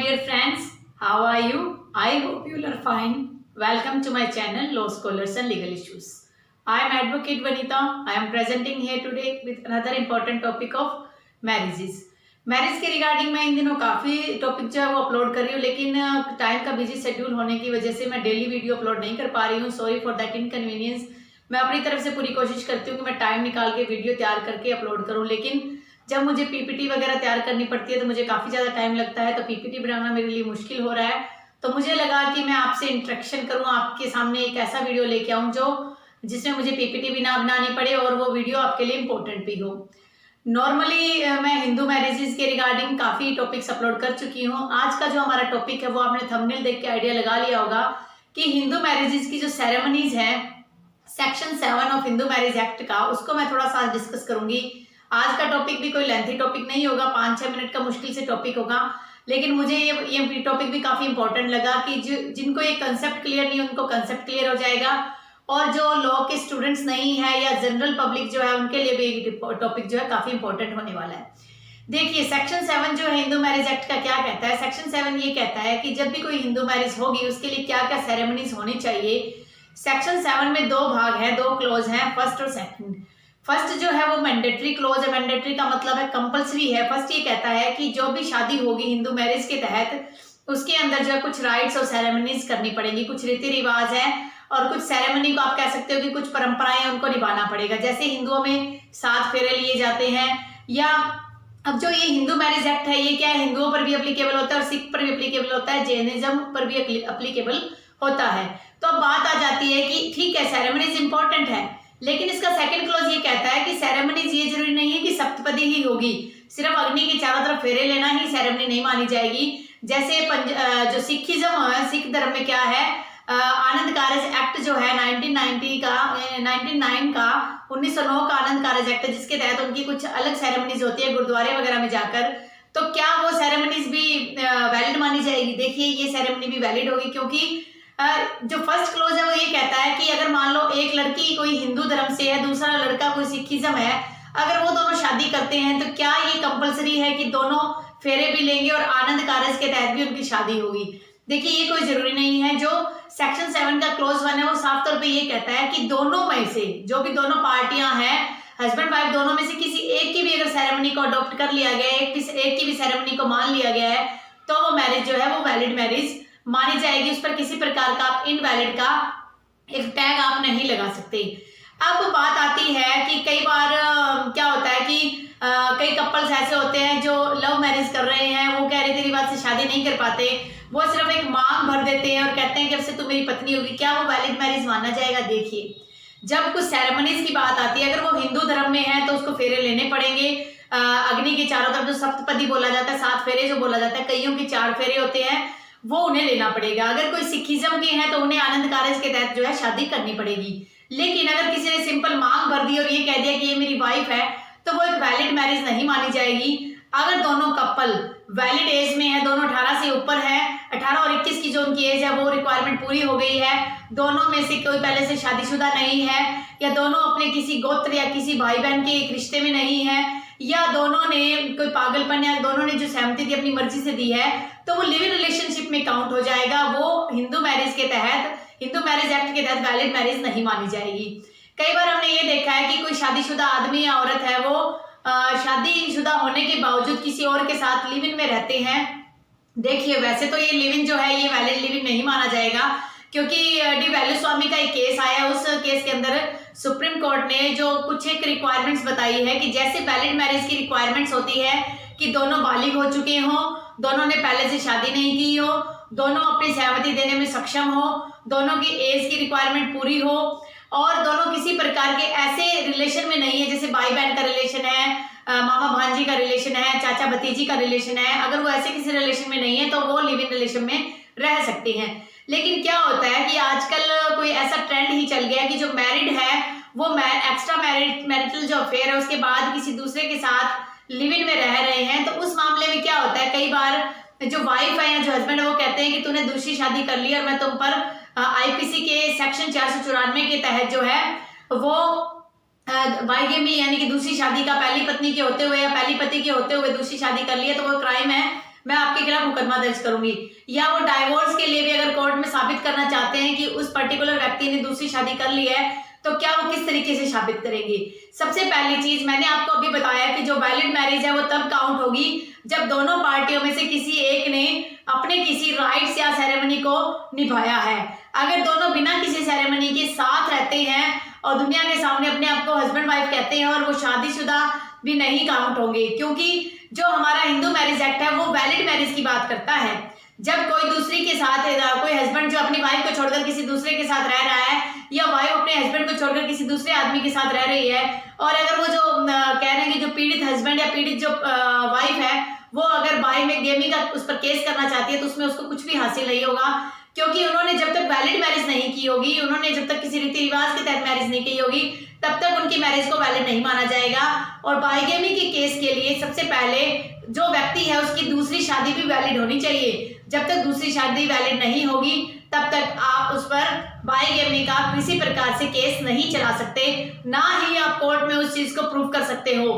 dear friends, how are you? I hope you are fine. Welcome to my channel Law Scholars and Legal Issues. I am Advocate Vanita. I am presenting here today with another important topic of marriages. Marriage के regarding मैं इन दिनों काफ़ी topic जो है वो upload कर रही हूँ, लेकिन टाइम का बिजी शेड्यूल होने की वजह से मैं डेली वीडियो अपलोड नहीं कर पा रही हूँ. Sorry for that inconvenience. मैं अपनी तरफ से पूरी कोशिश करती हूँ कि मैं टाइम निकाल के वीडियो तैयार करके अपलोड करूँ, लेकिन जब मुझे पीपीटी वगैरह तैयार करनी पड़ती है तो मुझे काफ़ी ज़्यादा टाइम लगता है, तो पीपीटी बनाना मेरे लिए मुश्किल हो रहा है. तो मुझे लगा कि मैं आपसे इंटरेक्शन करूँ, आपके सामने एक ऐसा वीडियो लेके आऊँ जिसमें मुझे पीपीटी भी ना बनानी पड़े और वो वीडियो आपके लिए इम्पोर्टेंट भी हो. नॉर्मली मैं हिंदू मैरिजेस के रिगार्डिंग काफ़ी टॉपिक्स अपलोड कर चुकी हूँ. आज का जो हमारा टॉपिक है वो आपने थंबनेल देख के आइडिया लगा लिया होगा कि हिंदू मैरिजेस की जो सेरेमनीज हैं section 7 of Hindu marriage act का, उसको मैं थोड़ा सा डिस्कस करूंगी. आज का टॉपिक भी कोई लेंथी टॉपिक नहीं होगा, 5-6 मिनट का मुश्किल से टॉपिक होगा, लेकिन मुझे ये टॉपिक भी काफ़ी इंपॉर्टेंट लगा कि जिनको ये कंसेप्ट क्लियर नहीं उनको कंसेप्ट क्लियर हो जाएगा, और जो लॉ के स्टूडेंट्स नहीं है या जनरल पब्लिक जो है उनके लिए भी टॉपिक जो है काफ़ी इंपॉर्टेंट होने वाला है. देखिए सेक्शन 7 जो है हिंदू मैरिज एक्ट का क्या कहता है. सेक्शन 7 ये कहता है कि जब भी कोई हिंदू मैरिज होगी उसके लिए क्या क्या सेरेमनीज होनी चाहिए. सेक्शन 7 में 2 भाग हैं, 2 क्लोज हैं, फर्स्ट और सेकंड. फर्स्ट जो है वो मैंडेटरी क्लोज है. मैंडेटरी का मतलब है कंपलसरी है. फर्स्ट ये कहता है कि जो भी शादी होगी हिंदू मैरिज के तहत उसके अंदर जो है कुछ राइट्स और सेरेमनीज करनी पड़ेगी, कुछ रीति रिवाज है और कुछ सेरेमनी को आप कह सकते हो कि कुछ परंपराएं उनको निभाना पड़ेगा. जैसे हिंदुओं में 7 फेरे लिए जाते हैं, या अब जो ये हिंदू मैरिज एक्ट है ये क्या है, हिंदुओं पर भी अप्लीकेबल होता है और सिख पर भी अप्लीकेबल होता है, जैनिज्म पर भी अप्लीकेबल होता है. तो अब बात आ जाती है कि ठीक है सेरेमनीज इंपॉर्टेंट है, लेकिन इसका सेकंड क्लॉज ये कहता है कि सेरेमनीज ये जरूरी नहीं है कि सप्तपदी ही होगी. सिर्फ अग्नि के चारों तरफ फेरे लेना ही सेरेमनी नहीं मानी जाएगी. जैसे जो सिखिज्म है, सिख धर्म में क्या है, आनंद कारज एक्ट जो है 1999 का 1909 का आनंद कारज एक्ट, जिसके तहत उनकी कुछ अलग सेरेमनीज होती है गुरुद्वारे वगैरह में जाकर. तो क्या वो सेरेमनीज भी वैलिड मानी जाएगी? देखिए ये सेरेमनी भी वैलिड होगी, क्योंकि जो फर्स्ट क्लोज है वो ये कहता है कि अगर मान लो एक लड़की कोई हिंदू धर्म से है, दूसरा लड़का कोई सिखिज्म है, अगर वो दोनों शादी करते हैं तो क्या ये कंपलसरी है कि दोनों फेरे भी लेंगे और आनंद कारज के तहत भी उनकी शादी होगी? देखिए ये कोई जरूरी नहीं है. जो सेक्शन 7 का क्लोज 1 है वो साफ तौर पे ये कहता है कि दोनों में से जो भी दोनों पार्टियां हैं, हस्बैंड वाइफ, दोनों में से किसी एक की भी अगर सेरेमनी को अडॉप्ट कर लिया गया है, एक की भी सेरेमनी को मान लिया गया है, तो वो मैरिज जो है वो वैलिड मैरिज मानी जाएगी. उस पर किसी प्रकार का आप इनवैलिड का एक टैग आप नहीं लगा सकते. अब बात आती है कि कई बार क्या होता है कि कई कपल्स ऐसे होते हैं जो लव मैरिज कर रहे हैं, वो कह रीति रिवाज से शादी नहीं कर पाते, वो सिर्फ एक मांग भर देते हैं और कहते हैं कि अब से तू मेरी पत्नी होगी. क्या वो वैलिड मैरिज माना जाएगा? देखिए जब कुछ सेरेमनीज की बात आती है, अगर वो हिंदू धर्म में है तो उसको फेरे लेने पड़ेंगे. अग्नि के चारों तरफ जो सप्तपदी बोला जाता है, 7 फेरे जो बोला जाता है, कईयों के 4 फेरे होते हैं, वो उन्हें लेना पड़ेगा. अगर कोई सिखिज्म के हैं तो उन्हें आनंद कारज के तहत जो है शादी करनी पड़ेगी. लेकिन अगर किसी ने सिंपल मांग भर दी और ये कह दिया कि ये मेरी वाइफ है, तो वो एक वैलिड मैरिज नहीं मानी जाएगी. अगर दोनों कपल वैलिड एज में है, दोनों 18 से ऊपर है, 18 और 21 की जो उनकी एज है वो रिक्वायरमेंट पूरी हो गई है, दोनों में से कोई पहले से शादीशुदा नहीं है, या दोनों अपने किसी गोत्र या किसी भाई बहन के एक रिश्ते में नहीं है, या दोनों ने कोई पागलपन या दोनों ने जो सहमति थी अपनी मर्जी से दी है, तो वो लिव इन रिलेशनशिप में काउंट हो जाएगा. वो हिंदू मैरिज के तहत, हिंदू मैरिज एक्ट के तहत वैलिड मैरिज नहीं मानी जाएगी. कई बार हमने ये देखा है कि कोई शादीशुदा आदमी या औरत है, वो शादीशुदा होने के बावजूद किसी और के साथ लिव इन में रहते हैं. देखिए वैसे तो ये लिव इन जो है ये वैलिड लिव इन नहीं माना जाएगा, क्योंकि डी वेलुस्वामी का एक केस आया, उस केस के अंदर सुप्रीम कोर्ट ने जो कुछ एक रिक्वायरमेंट्स बताई है कि जैसे वैलिड मैरिज की रिक्वायरमेंट्स होती है कि दोनों बालिग हो चुके हों, दोनों ने पहले से शादी नहीं की हो, दोनों अपनी सहमति देने में सक्षम हो, दोनों की एज की रिक्वायरमेंट पूरी हो, और दोनों किसी प्रकार के ऐसे रिलेशन में नहीं है जैसे भाई बहन का रिलेशन है, मामा भांजी का रिलेशन है, चाचा भतीजी का रिलेशन है. अगर वो ऐसे किसी रिलेशन में नहीं है तो वो लिव इन रिलेशन में रह सकते हैं. लेकिन क्या होता है कि आजकल कोई ऐसा ट्रेंड ही चल गया है कि जो मैरिड है वो एक्स्ट्रा मैरिटल जो अफेयर है उसके बाद किसी दूसरे के साथ लिव इन में रह रहे हैं. तो उस मामले में क्या होता है, कई बार जो वाइफ है या जो हस्बैंड है वो कहते हैं कि तूने दूसरी शादी कर ली और मैं तुम पर आईपीसी के सेक्शन 494 के तहत जो है वो बाइगेमी यानी कि दूसरी शादी का, पहली पत्नी के होते हुए या पहली पति के होते हुए दूसरी शादी कर ली है, तो वो क्राइम है, मैं आपके खिलाफ मुकदमा दर्ज करूंगी। या वो डाइवोर्स के लिए भी अगर कोर्ट में साबित करना चाहते हैं कि उस पर्टिकुलर व्यक्ति ने दूसरी शादी कर ली है, तो क्या वो किस तरीके से साबित करेंगे। सबसे पहली चीज मैंने आपको अभी बताया कि जो वैलिड मैरिज है वो तब काउंट होगी जब दोनों पार्टियों में से किसी एक ने अपने किसी राइट्स या सेरेमनी को निभाया है। अगर दोनों बिना किसी सेरेमनी के साथ रहते हैं और दुनिया के सामने अपने आप को हस्बैंड वाइफ कहते हैं और वो शादीशुदा भी नहीं काउंट होंगे, क्योंकि जो हमारा हिंदू मैरिज एक्ट है वो वैलिड मैरिज की बात करता है। जब कोई दूसरी के साथ कोई हस्बैंड जो अपनी वाइफ को छोड़कर किसी दूसरे के साथ रह रहा है या वाइफ अपने हस्बैंड को छोड़कर किसी दूसरे आदमी के साथ रह रही है, और अगर वो जो कह रहे हैं कि जो पीड़ित हस्बैंड या पीड़ित जो वाइफ है वो अगर बाई में गेमी का उस पर केस करना चाहती है, तो उसमें उसको कुछ भी हासिल नहीं होगा, क्योंकि उन्होंने जब तक वैलिड मैरिज नहीं की होगी, उन्होंने जब तक किसी रीति रिवाज के तहत मैरिज नहीं की होगी, तब तक उनकी मैरिज को वैलिड नहीं माना जाएगा। और बाईगेमी के केस के लिए सबसे पहले जो व्यक्ति है उसकी दूसरी शादी भी वैलिड होनी चाहिए। जब तक दूसरी शादी वैलिड नहीं होगी तब तक आप उस पर बाईगेमी का किसी प्रकार से केस नहीं चला सकते, ना ही आप कोर्ट में उस चीज को प्रूव कर सकते हो।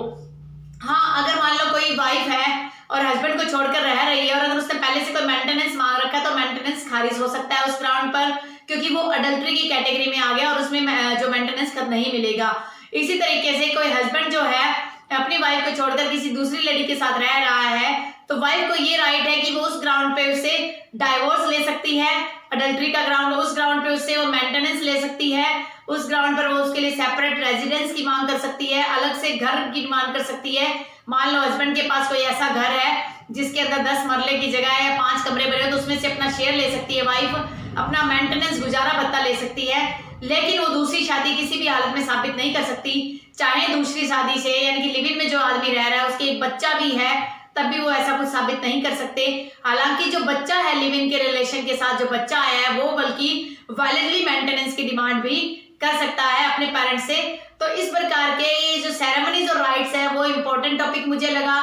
हाँ, अगर मान लो कोई वाइफ है और हस्बैंड को छोड़कर रह रही है और अगर उसने पहले से कोई मेंटेनेंस मांग रखा है, तो मेंटेनेंस खारिज हो सकता है उस ग्राउंड पर, क्योंकि वो अडल्ट्री की कैटेगरी में आ गया और उसमें जो मेंटेनेंस कर नहीं मिलेगा। इसी तरीके से कोई हस्बैंड जो है अपनी वाइफ को छोड़कर किसी दूसरी लेडी के साथ रह रहा है, तो वाइफ को ये राइट है कि वो उस ग्राउंड पे उससे डाइवोर्स ले सकती है। अडल्ट्री का ग्राउंड, उस ग्राउंड पे उससे वो मेंटेनेंस ले सकती है, उस ग्राउंड पर वो उसके लिए सेपरेट रेजिडेंस की मांग कर सकती है, अलग से घर की मांग कर सकती है। मान लो हस्बैंड के पास कोई ऐसा घर है जिसके अंदर 10 मरले की जगह है, 5 कमरे बने, तो उसमें से अपना शेयर ले सकती है वाइफ, अपना मेंटेनेंस गुजारा भत्ता ले सकती है, लेकिन वो दूसरी शादी किसी भी हालत में साबित नहीं कर सकती। चाहे दूसरी शादी से यानी कि लिव इन में जो आदमी रह रहा है उसके एक बच्चा भी है, तब भी वो ऐसा कुछ साबित नहीं कर सकते। हालांकि जो बच्चा है लिव इन के रिलेशन के साथ जो बच्चा आया है वो बल्कि वैलिडली मेंटेनेंस की डिमांड भी कर सकता है अपने पेरेंट्स से। तो इस प्रकार के ये जो सेरेमनीज और राइट्स है वो इम्पोर्टेंट टॉपिक मुझे लगा।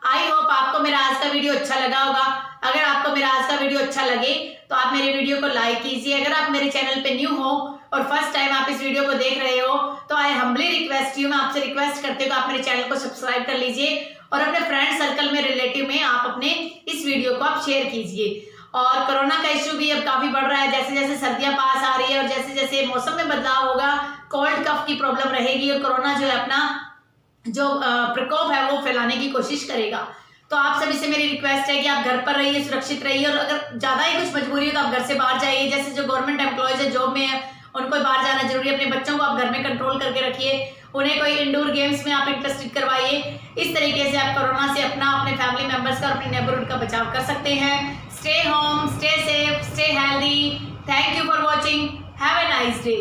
आई होप आपको मेरा आज का वीडियो अच्छा लगा होगा। अगर आपको मेरा आज का वीडियो अच्छा लगे तो आप मेरे वीडियो को लाइक कीजिए। अगर आप मेरे चैनल पे न्यू हो और फर्स्ट टाइम आप इस वीडियो को देख रहे हो तो आई हम्बली रिक्वेस्ट यू, मैं आपसे रिक्वेस्ट करती हूँ कि आप मेरे चैनल को सब्सक्राइब कर लीजिए और अपने फ्रेंड सर्कल में, रिलेटिव में आप अपने इस वीडियो को आप शेयर कीजिए। और कोरोना का इश्यू भी अब काफी बढ़ रहा है, जैसे जैसे सर्दियां पास आ रही है और जैसे जैसे मौसम में बदलाव होगा, कोल्ड कफ की प्रॉब्लम रहेगी और कोरोना जो है अपना जो प्रकोप है वो फैलाने की कोशिश करेगा। तो आप सभी से मेरी रिक्वेस्ट है कि आप घर पर रहिए, सुरक्षित रहिए, और अगर ज्यादा ही कुछ मजबूरी हो तो आप घर से बाहर जाइए। जैसे जो गवर्नमेंट एम्प्लॉयज है, जॉब में है, उनको बाहर जाना जरूरी है। अपने बच्चों को आप घर में कंट्रोल करके रखिए, उन्हें कोई इंडोर गेम्स में आप इंटरेस्टेड करवाइए। इस तरीके से आप कोरोना से अपना, अपने फैमिली मेंबर्स का और अपने नेबरहुड का बचाव कर सकते हैं। Stay home, stay safe, stay healthy. Thank you for watching. Have a nice day.